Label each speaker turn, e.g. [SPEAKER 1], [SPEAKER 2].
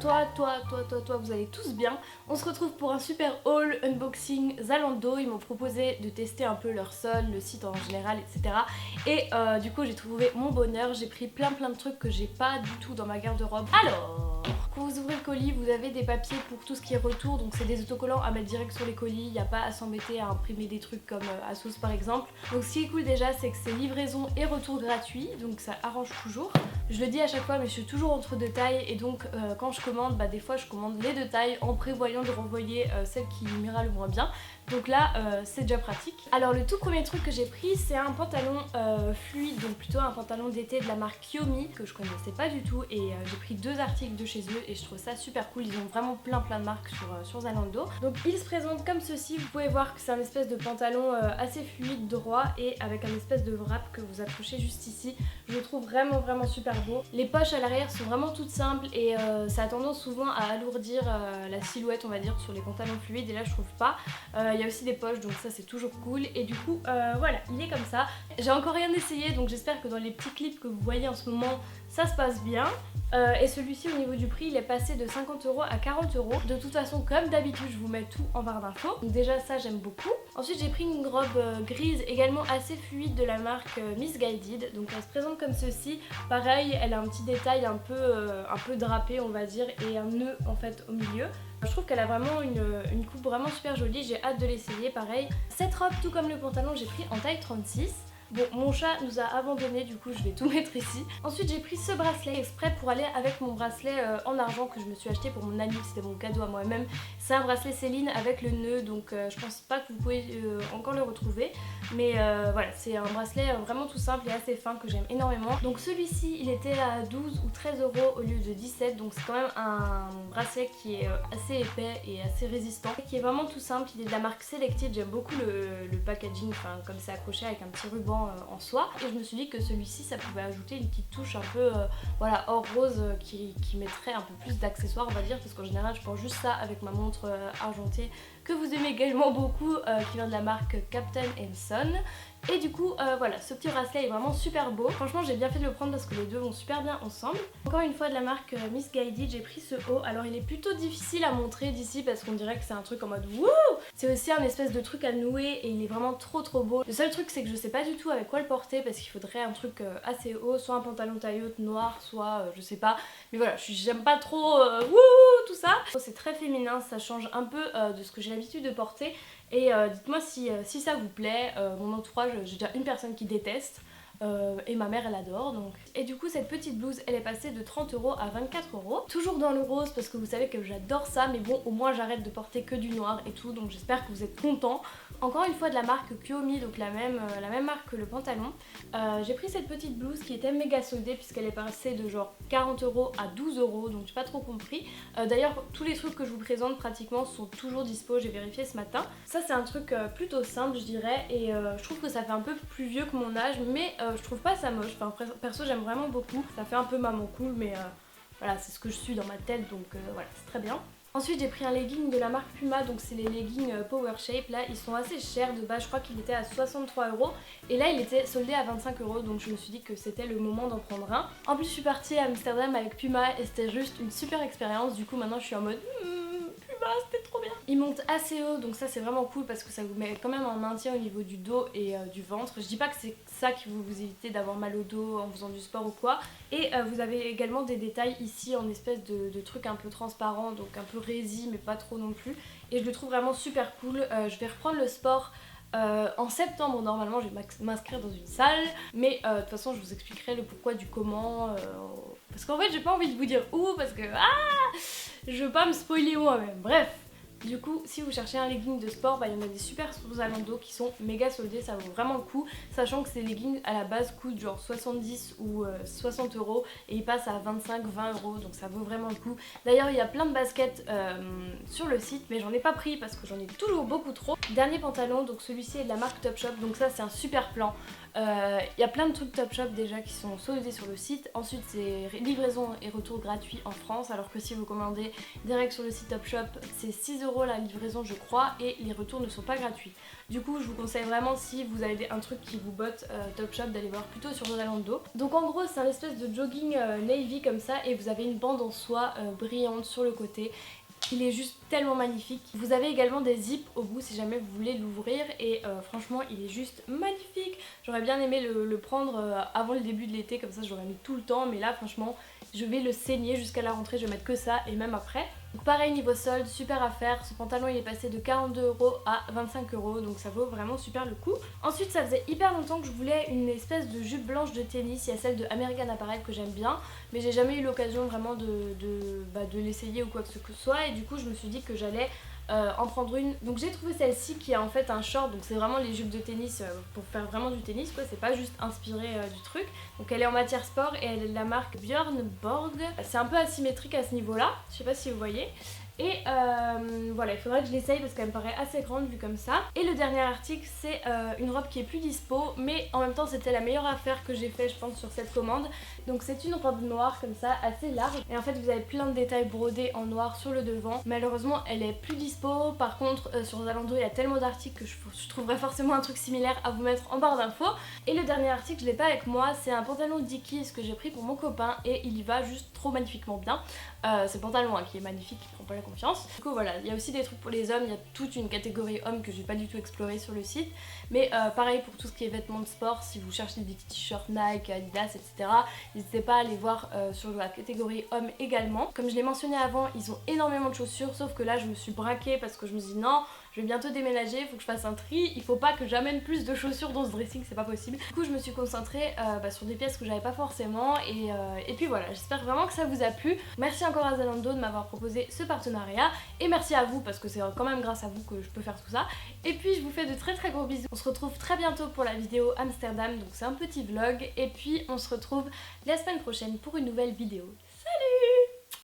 [SPEAKER 1] vous allez tous bien. On se retrouve pour un super haul unboxing Zalando. Ils m'ont proposé de tester un peu leur sol, le site en général, etc. Et du coup j'ai trouvé mon bonheur. J'ai pris plein de trucs que j'ai pas du tout dans ma garde-robe. Alors, quand vous ouvrez le colis, vous avez des papiers pour tout ce qui est retour. Donc c'est des autocollants à mettre direct sur les colis. Il n'y a pas à s'embêter à imprimer des trucs comme Asos par exemple. Donc ce qui est cool déjà, c'est que c'est livraison et retour gratuit. Donc ça arrange toujours. Je le dis à chaque fois, mais je suis toujours entre deux tailles. Et donc quand je commande, des fois je commande les deux tailles en prévoyant de renvoyer celle qui m'ira le moins bien. Donc là c'est déjà pratique. Alors le tout premier truc que j'ai pris, c'est un pantalon fluide, donc plutôt un pantalon d'été de la marque Kiyomi que je connaissais pas du tout, et j'ai pris deux articles de chez eux et je trouve ça super cool. Ils ont vraiment plein de marques sur Zalando. Donc il se présente comme ceci. Vous pouvez voir que c'est un espèce de pantalon assez fluide, droit, et avec un espèce de wrap que vous accrochez juste ici. Je le trouve vraiment super beau. Les poches à l'arrière sont vraiment toutes simples et ça a tendance souvent à alourdir la silhouette, on va dire, sur les pantalons fluides, et là je trouve pas. Il y a aussi des poches, donc ça c'est toujours cool, et du coup voilà, il est comme ça. J'ai encore rien essayé, donc j'espère que dans les petits clips que vous voyez en ce moment ça se passe bien. Et celui-ci, au niveau du prix, il est passé de 50 € à 40 €. De toute façon, comme d'habitude, je vous mets tout en barre d'infos. Donc déjà ça j'aime beaucoup. Ensuite j'ai pris une robe grise également assez fluide de la marque Missguided. Donc elle se présente comme ceci. Pareil, elle a un petit détail un peu drapé, on va dire, et un nœud en fait au milieu. Je trouve qu'elle a vraiment une coupe vraiment super jolie, j'ai hâte de l'essayer. Pareil, cette robe, tout comme le pantalon, j'ai pris en taille 36. Bon, mon chat nous a abandonnés, du coup je vais tout mettre ici. Ensuite j'ai pris ce bracelet exprès pour aller avec mon bracelet en argent que je me suis acheté pour mon ami, c'était mon cadeau à moi-même. C'est un bracelet Céline avec le nœud, donc je pense pas que vous pouvez encore le retrouver. Mais voilà, c'est un bracelet vraiment tout simple et assez fin que j'aime énormément. Donc celui-ci il était à 12 ou 13 € au lieu de 17, donc c'est quand même un bracelet qui est assez épais et assez résistant, qui est vraiment tout simple. Il est de la marque Selected, j'aime beaucoup le packaging, enfin comme c'est accroché avec un petit ruban en soie, et je me suis dit que celui-ci ça pouvait ajouter une petite touche un peu voilà, or rose qui mettrait un peu plus d'accessoires, on va dire, parce qu'en général je porte juste ça avec ma montre argentée que vous aimez également beaucoup, qui vient de la marque Captain Son. Et du coup voilà, ce petit bracelet est vraiment super beau. Franchement j'ai bien fait de le prendre parce que les deux vont super bien ensemble. Encore une fois de la marque Missguided, j'ai pris ce haut. Alors il est plutôt difficile à montrer d'ici parce qu'on dirait que c'est un truc en mode wouh. C'est aussi un espèce de truc à nouer et il est vraiment trop beau. Le seul truc c'est que je sais pas du tout avec quoi le porter parce qu'il faudrait un truc assez haut, soit un pantalon taille haute noir, soit je sais pas. Mais voilà, j'aime pas trop wouh tout ça. C'est très féminin, ça change un peu de ce que j'ai l'habitude de porter. Et dites-moi si ça vous plaît. Mon entourage, j'ai déjà une personne qui déteste et ma mère elle adore donc. Et du coup cette petite blouse elle est passée de 30 € à 24 €. Toujours dans le rose parce que vous savez que j'adore ça, mais bon au moins j'arrête de porter que du noir et tout, donc j'espère que vous êtes contents. Encore une fois de la marque Kiyomi, donc la même marque que le pantalon. J'ai pris cette petite blouse qui était méga soldée puisqu'elle est passée de genre 40 € à 12 €, donc j'ai pas trop compris. D'ailleurs tous les trucs que je vous présente pratiquement sont toujours dispo, j'ai vérifié ce matin. Ça c'est un truc plutôt simple je dirais, et je trouve que ça fait un peu plus vieux que mon âge, mais je trouve pas ça moche. Enfin perso j'aime vraiment beaucoup, ça fait un peu maman cool, mais voilà, c'est ce que je suis dans ma tête, donc voilà, c'est très bien. Ensuite j'ai pris un legging de la marque Puma, donc c'est les leggings Power Shape. Là ils sont assez chers de base, je crois qu'il était à 63 € et là il était soldé à 25 €, donc je me suis dit que c'était le moment d'en prendre un. En plus je suis partie à Amsterdam avec Puma et c'était juste une super expérience. Du coup maintenant je suis en mode Puma, c'était trop bien. Il monte assez haut, donc ça c'est vraiment cool parce que ça vous met quand même un maintien au niveau du dos et du ventre. Je dis pas que c'est ça qui vous éviter d'avoir mal au dos en faisant du sport ou quoi. Et vous avez également des détails ici en espèce de trucs un peu transparents, donc un peu résine mais pas trop non plus. Et je le trouve vraiment super cool. Je vais reprendre le sport en septembre normalement, je vais m'inscrire dans une salle, mais de toute façon je vous expliquerai le pourquoi du comment, parce qu'en fait j'ai pas envie de vous dire où parce que je veux pas me spoiler moi-même. Bref, du coup si vous cherchez un legging de sport, il y en a des super sur Zalando qui sont méga soldés, ça vaut vraiment le coup, sachant que ces leggings à la base coûtent genre 70 ou 60 € et ils passent à 25-20 €, donc ça vaut vraiment le coup. D'ailleurs il y a plein de baskets sur le site, mais j'en ai pas pris parce que j'en ai toujours beaucoup trop. Dernier pantalon, donc celui-ci est de la marque Topshop, donc ça c'est un super plan. Il y a plein de trucs Topshop déjà qui sont soldés sur le site. Ensuite c'est livraison et retour gratuit en France, alors que si vous commandez direct sur le site Topshop c'est 6 € la livraison je crois, et les retours ne sont pas gratuits. Du coup je vous conseille vraiment, si vous avez un truc qui vous botte Topshop, d'aller voir plutôt sur Zalando. Donc en gros c'est un espèce de jogging navy comme ça, et vous avez une bande en soie brillante sur le côté. Il est juste tellement magnifique. Vous avez également des zips au bout si jamais vous voulez l'ouvrir, et franchement il est juste magnifique. J'aurais bien aimé le prendre avant le début de l'été, comme ça j'aurais mis tout le temps, mais là franchement je vais le saigner jusqu'à la rentrée, je vais mettre que ça et même après. Donc pareil niveau solde, super affaire, ce pantalon il est passé de 42 € à 25 €, donc ça vaut vraiment super le coup. Ensuite ça faisait hyper longtemps que je voulais une espèce de jupe blanche de tennis, il y a celle de American Apparel que j'aime bien, mais j'ai jamais eu l'occasion vraiment de l'essayer ou quoi que ce soit, et du coup je me suis dit que j'allais en prendre une. Donc j'ai trouvé celle-ci qui a en fait un short, donc c'est vraiment les jupes de tennis pour faire vraiment du tennis quoi, c'est pas juste inspiré du truc. Donc elle est en matière sport et elle est de la marque Björn Borg. C'est un peu asymétrique à ce niveau là, je sais pas si vous voyez. Et voilà, il faudrait que je l'essaye parce qu'elle me paraît assez grande vu comme ça. Et le dernier article c'est une robe qui est plus dispo, mais en même temps c'était la meilleure affaire que j'ai fait je pense sur cette commande. Donc c'est une robe noire comme ça, assez large, et en fait vous avez plein de détails brodés en noir sur le devant. Malheureusement elle est plus dispo, par contre sur Zalando il y a tellement d'articles que je trouverai forcément un truc similaire à vous mettre en barre d'infos. Et le dernier article je l'ai pas avec moi, c'est un pantalon Dickies que j'ai pris pour mon copain, et il y va juste trop magnifiquement bien. C'est le pantalon qui est magnifique, qui prend pas la confiance. Du coup voilà, il y a aussi des trucs pour les hommes, il y a toute une catégorie hommes que j'ai pas du tout exploré sur le site. Mais pareil pour tout ce qui est vêtements de sport, si vous cherchez des t-shirts Nike, Adidas, etc. N'hésitez pas à aller voir sur la catégorie hommes également. Comme je l'ai mentionné avant, ils ont énormément de chaussures, sauf que là je me suis braquée parce que je me suis dit non, je vais bientôt déménager, il faut que je fasse un tri, il faut pas que j'amène plus de chaussures dans ce dressing, c'est pas possible. Du coup je me suis concentrée sur des pièces que j'avais pas forcément, et puis voilà, j'espère vraiment que ça vous a plu. Merci encore à Zalando de m'avoir proposé ce partenariat, et merci à vous parce que c'est quand même grâce à vous que je peux faire tout ça. Et puis je vous fais de très très gros bisous. On se retrouve très bientôt pour la vidéo Amsterdam, donc c'est un petit vlog, et puis on se retrouve la semaine prochaine pour une nouvelle vidéo.